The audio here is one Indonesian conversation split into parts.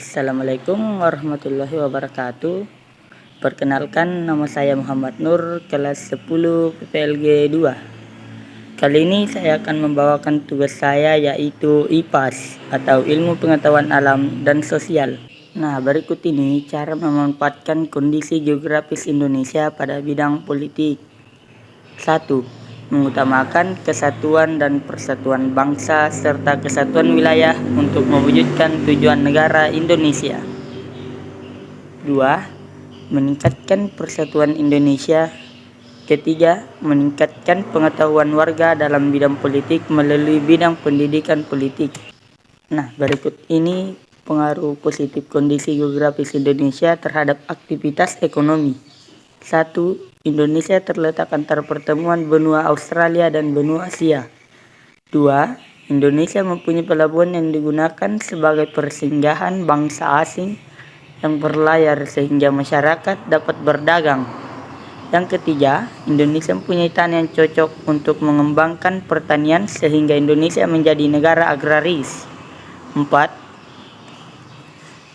Assalamualaikum warahmatullahi wabarakatuh. Perkenalkan, nama saya Muhammad Nur, kelas 10 PPLG 2. Kali ini saya akan membawakan tugas saya, yaitu IPAS atau Ilmu Pengetahuan Alam dan Sosial. Nah, berikut ini cara memanfaatkan kondisi geografis Indonesia pada bidang politik. 1. Mengutamakan kesatuan dan persatuan bangsa serta kesatuan wilayah untuk mewujudkan tujuan negara Indonesia. 2. Meningkatkan persatuan Indonesia. Ketiga, meningkatkan pengetahuan warga dalam bidang politik melalui bidang pendidikan politik. Nah, berikut ini pengaruh positif kondisi geografis Indonesia terhadap aktivitas ekonomi. 1. Indonesia terletak antara pertemuan benua Australia dan benua Asia. 2. Indonesia mempunyai pelabuhan yang digunakan sebagai persinggahan bangsa asing yang berlayar sehingga masyarakat dapat berdagang. Yang ketiga, Indonesia mempunyai tanah yang cocok untuk mengembangkan pertanian sehingga Indonesia menjadi negara agraris. 4.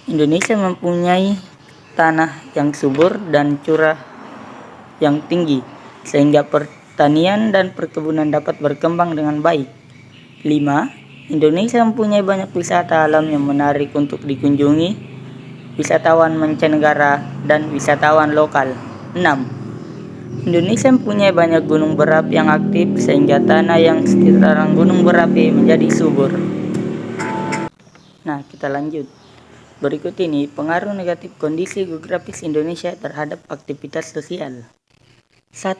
Indonesia mempunyai tanah yang subur dan curah yang tinggi sehingga pertanian dan perkebunan dapat berkembang dengan baik. 5. Indonesia mempunyai banyak wisata alam yang menarik untuk dikunjungi wisatawan mancanegara dan wisatawan lokal. 6. Indonesia mempunyai banyak gunung berapi yang aktif sehingga tanah yang sekitaran gunung berapi menjadi subur. Nah, kita lanjut. Berikut ini pengaruh negatif kondisi geografis Indonesia terhadap aktivitas sosial. 1.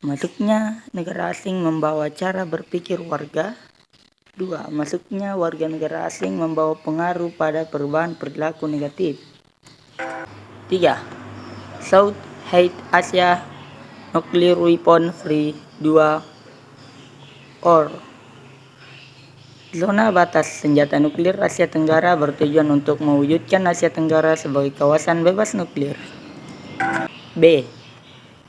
Masuknya negara asing membawa cara berpikir warga. 2. Masuknya warga negara asing membawa pengaruh pada perubahan perilaku negatif. 3. Southeast Asia Nuclear Weapon Free 2 or zona batas senjata nuklir Asia Tenggara bertujuan untuk mewujudkan Asia Tenggara sebagai kawasan bebas nuklir. B.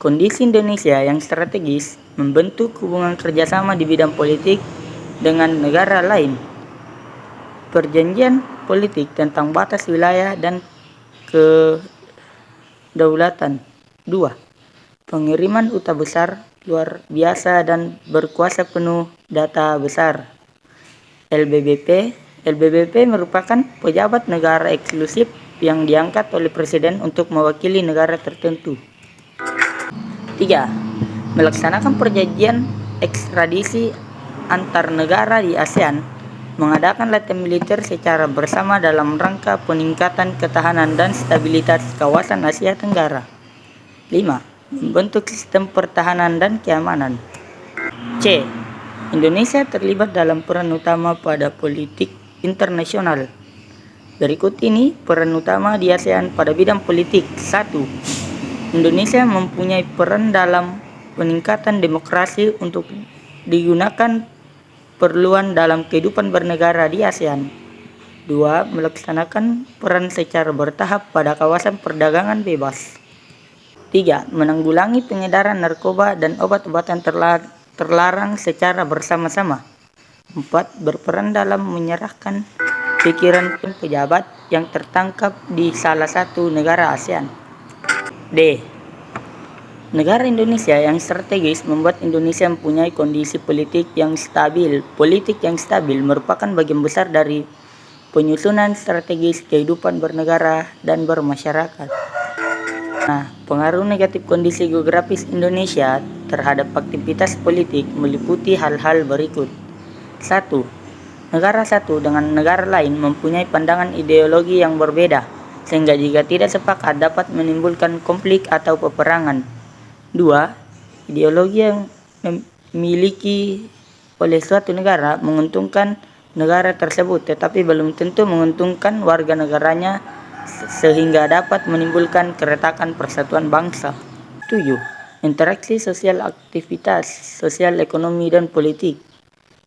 Kondisi Indonesia yang strategis membentuk hubungan kerjasama di bidang politik dengan negara lain. Perjanjian politik tentang batas wilayah dan kedaulatan. 2. Pengiriman duta besar luar biasa dan berkuasa penuh data besar. LBBP merupakan pejabat negara eksklusif yang diangkat oleh presiden untuk mewakili negara tertentu. 3. Melaksanakan perjanjian ekstradisi antar negara di ASEAN, mengadakan latihan militer secara bersama dalam rangka peningkatan ketahanan dan stabilitas kawasan Asia Tenggara. 5. Membentuk sistem pertahanan dan keamanan. C. Indonesia terlibat dalam peran utama pada politik internasional. Berikut ini peran utama di ASEAN pada bidang politik. 1. Indonesia mempunyai peran dalam peningkatan demokrasi untuk digunakan perluan dalam kehidupan bernegara di ASEAN. 2. Melaksanakan peran secara bertahap pada kawasan perdagangan bebas. 3. Menanggulangi pengedaran narkoba dan obat-obatan terlarang secara bersama-sama. 4. Berperan dalam menyerahkan pikiran pejabat yang tertangkap di salah satu negara ASEAN. D. Negara Indonesia yang strategis membuat Indonesia mempunyai kondisi politik yang stabil. Politik yang stabil merupakan bagian besar dari penyusunan strategis kehidupan bernegara dan bermasyarakat. Nah, pengaruh negatif kondisi geografis Indonesia terhadap aktivitas politik meliputi hal-hal berikut. 1. Negara satu dengan negara lain mempunyai pandangan ideologi yang berbeda, sehingga jika tidak sepakat dapat menimbulkan konflik atau peperangan. 2. Ideologi yang dimiliki oleh suatu negara menguntungkan negara tersebut, tetapi belum tentu menguntungkan warga negaranya sehingga dapat menimbulkan keretakan persatuan bangsa. 7. Interaksi sosial, aktivitas sosial, ekonomi, dan politik.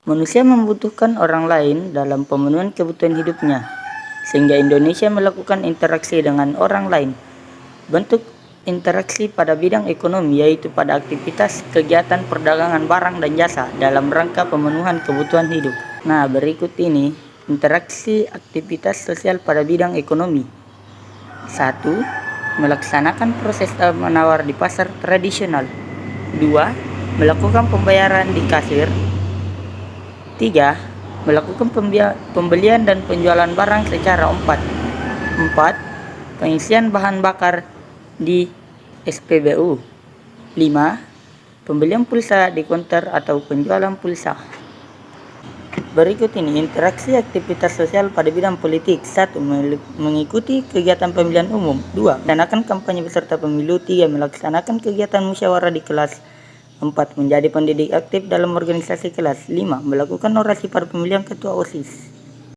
Manusia membutuhkan orang lain dalam pemenuhan kebutuhan hidupnya, sehingga Indonesia melakukan interaksi dengan orang lain. Bentuk interaksi pada bidang ekonomi yaitu pada aktivitas kegiatan perdagangan barang dan jasa dalam rangka pemenuhan kebutuhan hidup. Nah, berikut ini Interaksi aktivitas sosial pada bidang ekonomi. 1. Melaksanakan proses tawar-menawar di pasar tradisional. 2. Melakukan pembayaran di kasir. 3. Melakukan pembelian dan penjualan barang secara 4. Pengisian bahan bakar di SPBU. 5. Pembelian pulsa di konter atau penjualan pulsa. Berikut ini interaksi aktivitas sosial pada bidang politik. 1. Mengikuti kegiatan pemilihan umum. 2. Melaksanakan kampanye peserta pemilu. 3. Melaksanakan kegiatan musyawarah di kelas. 4. Menjadi pendidik aktif dalam organisasi kelas. 5. Melakukan orasi pada pemilihan ketua OSIS.